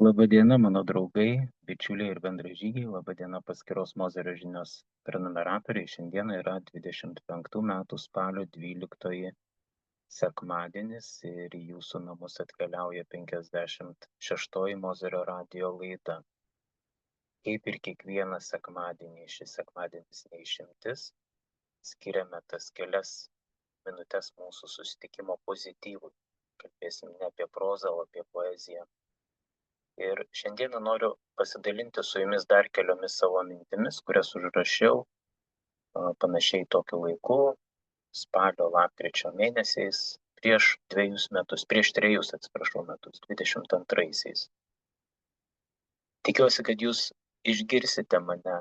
Labadiena, mano draugai, bičiuliai ir bendražygiai. Labadiena paskyros Mozerio žinios prenumeratoriai. Šiandieną yra 25 metų spalio 12 sekmadienis ir į jūsų namus atkeliauja 56 Mozerio radijo laida. Kaip ir kiekvieną sekmadienį, šis sekmadienis neišimtis, skiriame tas kelias minutes mūsų susitikimo pozityvui. Kalbėsim ne apie prozą, o apie poeziją. Ir šiandieną noriu pasidalinti su jumis dar keliomis savo mintimis, kurias užrašiau panašiai tokiu laiku, spalio, lapkričio mėnesiais, prieš 2 metus, prieš 3 metus, 22-aisiais. Tikiuosi, kad jūs išgirsite mane,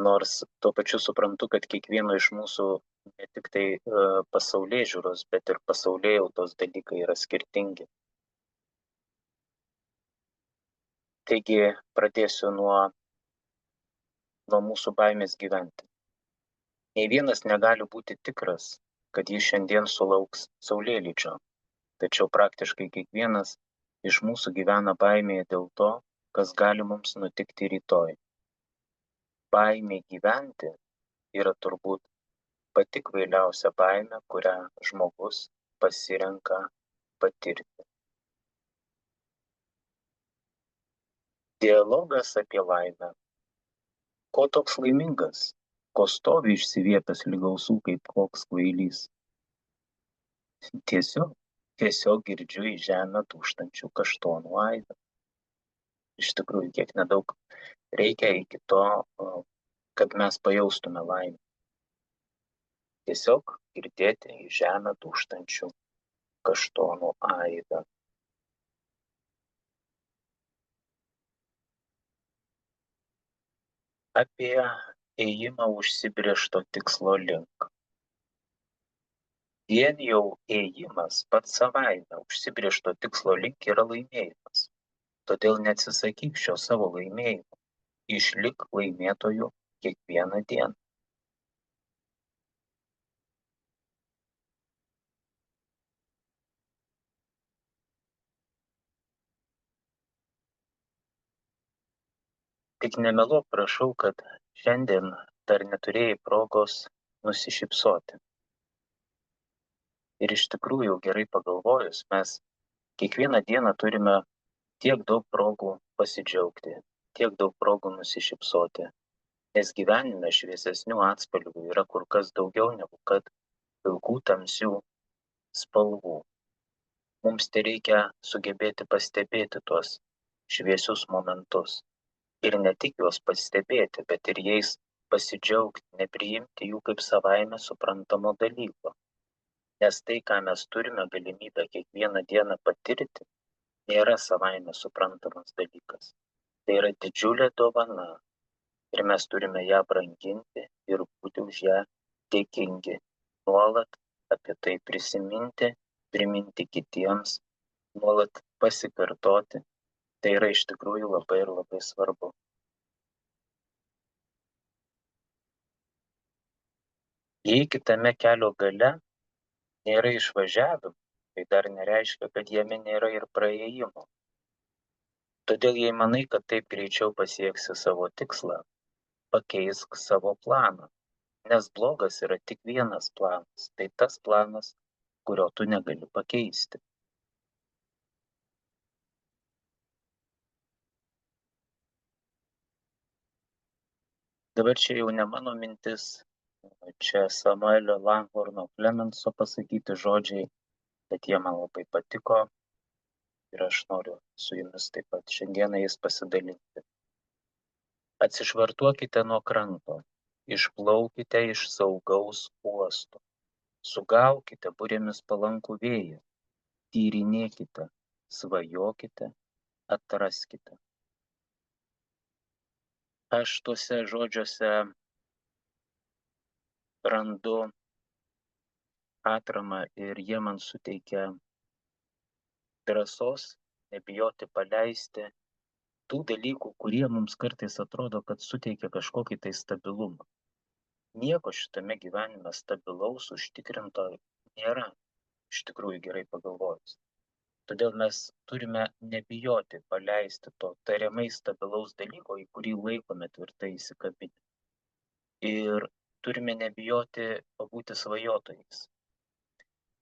nors tuo pačiu suprantu, kad kiekvieno iš mūsų ne tik tai pasaulėžiūros, bet ir pasaulėjautos dalykai yra skirtingi. Taigi pradėsiu nuo mūsų baimės gyventi. Nei vienas negali būti tikras, kad jis šiandien sulauks saulėlydžio, tačiau praktiškai kiekvienas iš mūsų gyvena baimėje dėl to, kas gali mums nutikti rytoj. Baimė gyventi yra turbūt pati kvailiausia baimė, kurią žmogus pasirenka patirti. Dialogas apie laimę. Ko toks laimingas? Ko stovi išsiviepęs lyg ausų kaip koks kvailys? Tiesiog girdžiu į žemę dūžtančių kaštonų aidą. Iš tikrųjų, kiek nedaug reikia iki to, kad mes pajaustume laimę. Tiesiog girdėti į žemę dūžtančių kaštonų aidą. Apie ėjimą užsibrėžto tikslo link. Vien jau ėjimas pats savaime užsibrėžto tikslo link yra laimėjimas. Todėl neatsisakyk šio savo laimėjimo. Išlik laimėtoju kiekvieną dieną. Tik nemeluok, prašau, kad šiandien dar neturėjai progos nusišypsoti. Ir iš tikrųjų, gerai pagalvojus, mes kiekvieną dieną turime tiek daug progų pasidžiaugti, tiek daug progų nusišypsoti, nes gyvenime šviesesnių atspalvių yra kur kas daugiau negu kad pilkų tamsių spalvų. Mums tereikia sugebėti pastebėti tuos šviesius momentus. Ir ne tik juos pastebėti, bet ir jais pasidžiaugti, nepriimti jų kaip savaime suprantamo dalyko. Nes tai, ką mes turime galimybę kiekvieną dieną patirti, nėra savaime suprantamas dalykas. Tai yra didžiulė dovana ir mes turime ją branginti ir būti už ją dėkingi. Nuolat apie tai prisiminti, priminti kitiems, nuolat pasikartoti. Tai yra iš tikrųjų labai ir labai svarbu. Jei kitame kelio gale nėra išvažiavimo, tai dar nereiškia, kad jame nėra ir praėjimo. Todėl jei manai, kad taip greičiau pasieksi savo tikslą, pakeisk savo planą. Nes blogas yra tik vienas planas, tai tas planas, kurio tu negali pakeisti. Dabar čia jau ne mano mintis, čia Samuelio Langhorno Clemenso pasakyti žodžiai, bet jie man labai patiko ir aš noriu su jumis taip pat šiandieną jais pasidalinti. Atsišvartuokite nuo kranto, išplaukite iš saugaus uosto, sugaukite burėmis palankų vėją, tyrinėkite, svajokite, atraskite. Aš tuose žodžiuose randu atramą ir jie man suteikia drąsos, nebijoti paleisti tų dalykų, kurie mums kartais atrodo, kad suteikia kažkokį tai stabilumą. Nieko šitame gyvenime stabilaus, užtikrinto nėra, iš tikrųjų gerai pagalvojus. Todėl mes turime nebijoti paleisti to tariamai stabilaus dalyko, į kurį laikome tvirtai įsikabinę. Ir turime nebijoti pabūti svajotojais,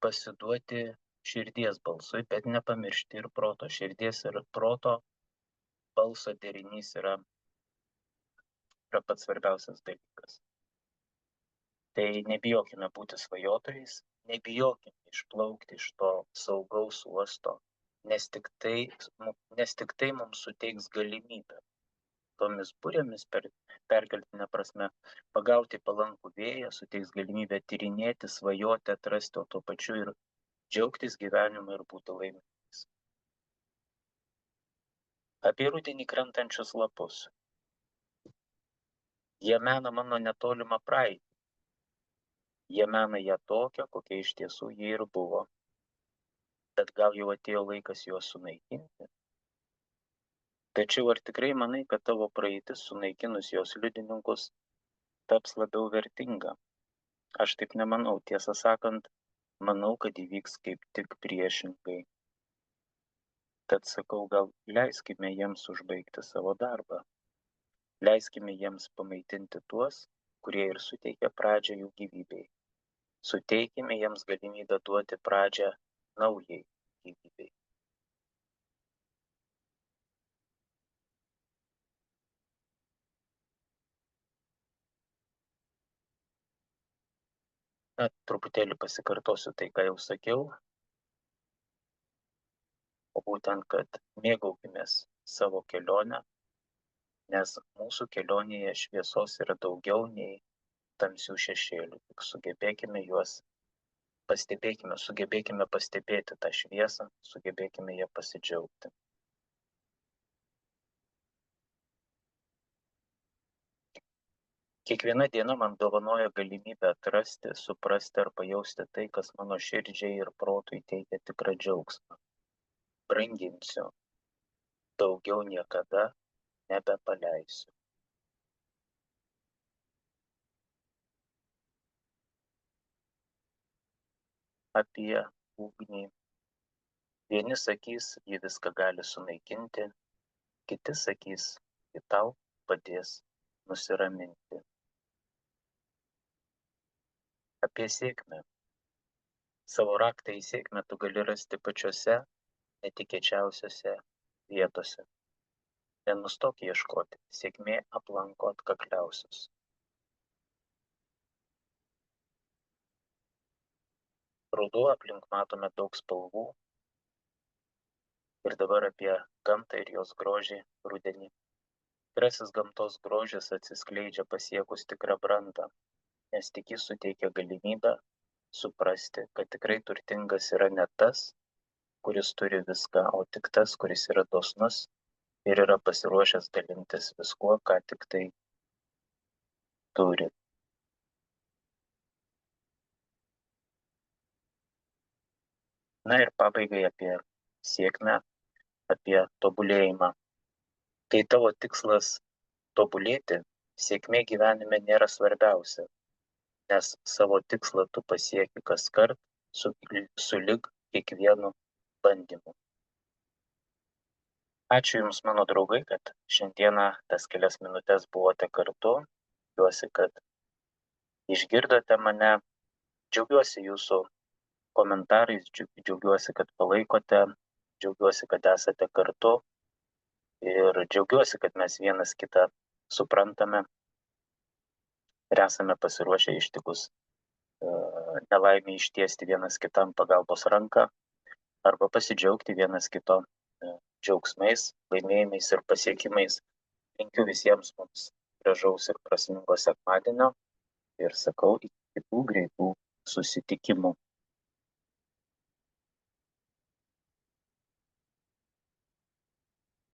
pasiduoti širdies balsui, bet nepamiršti ir proto. Širdies ir proto balso derinys yra pats svarbiausias dalykas. Tai nebijokime būti svajotojais, nebijokime išplaukti iš to saugaus uosto, nes tik tai mums suteiks galimybę tomis burėmis perkeltinė prasme pagauti palankų vėją, suteiks galimybę tyrinėti, svajoti, atrasti, o tuo pačiu ir džiaugtis gyvenimu ir būti laimingais. Apie rudenį krentančius lapus. Jie mena mano netolimą praeitį. Jie mena ją tokią, kokia iš tiesų jie ir buvo. Bet gal jau atėjo laikas juos sunaikinti? Tačiau ar tikrai manai, kad tavo praeitis sunaikinus jos liudininkus taps labiau vertinga? Aš taip nemanau. Tiesą sakant, manau, kad įvyks kaip tik priešingai. Tad sakau, gal leiskime jiems užbaigti savo darbą. Leiskime jiems pamaitinti tuos, kurie ir suteikia pradžią jų gyvybei. Suteikime jiems galimybę duoti pradžią naujai gyvybei. Truputėlį pasikartosiu tai, ką jau sakiau, o būtent, kad mėgaukimės savo kelionę, nes mūsų kelionėje šviesos yra daugiau nei tamsių šešėlių. Tik sugebėkime pastebėti tą šviesą, sugebėkime ją pasidžiaugti. Kiekviena diena man dovanoja galimybę atrasti, suprasti ar pajausti tai, kas mano širdžiai ir protui teikia tikrą džiaugsmą. Branginsiu, daugiau niekada nebepaleisiu. Apie ugnį. Vieni sakys, ji viską gali sunaikinti, kiti sakys, ji tau padės nusiraminti. Apie sėkmę. Savo raktą į sėkmę tu gali rasti pačiose netikėčiausiose vietose. Nenustok ieškoti, sėkmė aplanko atkakliausius. Ruduo aplink matome daug spalvų. Ir dabar apie gamtą ir jos grožį rudenį. Tikrasis gamtos grožis atsiskleidžia pasiekus tikrą brandą, nes tik jis suteikia galimybę suprasti, kad tikrai turtingas yra ne tas, kuris turi viską, o tik tas, kuris yra dosnus ir yra pasiruošęs dalintis viskuo, ką tik tai turi. Na ir pabaigai apie sėkmę, apie tobulėjimą. Kai tavo tikslas tobulėti, sėkmė gyvenime nėra svarbiausia, nes savo tikslą tu pasieki kaskart sulig kiekvienu bandymu. Ačiū Jums, mano draugai, kad šiandieną tas kelias minutės buvote kartu. Džiaugiuosi, kad išgirdote mane. Džiaugiuosi Jūsų komentarais, džiaugiuosi, kad palaikote, džiaugiuosi, kad esate kartu ir džiaugiuosi, kad mes vienas kitą suprantame ir esame pasiruošę ištikus nelaimė ištiesti vienas kitam pagalbos ranką arba pasidžiaugti vienas kito džiaugsmais, laimėjimais ir pasiekimais. Linkiu visiems mums gražaus ir prasmingo sekmadienio ir sakau iki kitų greitų susitikimų.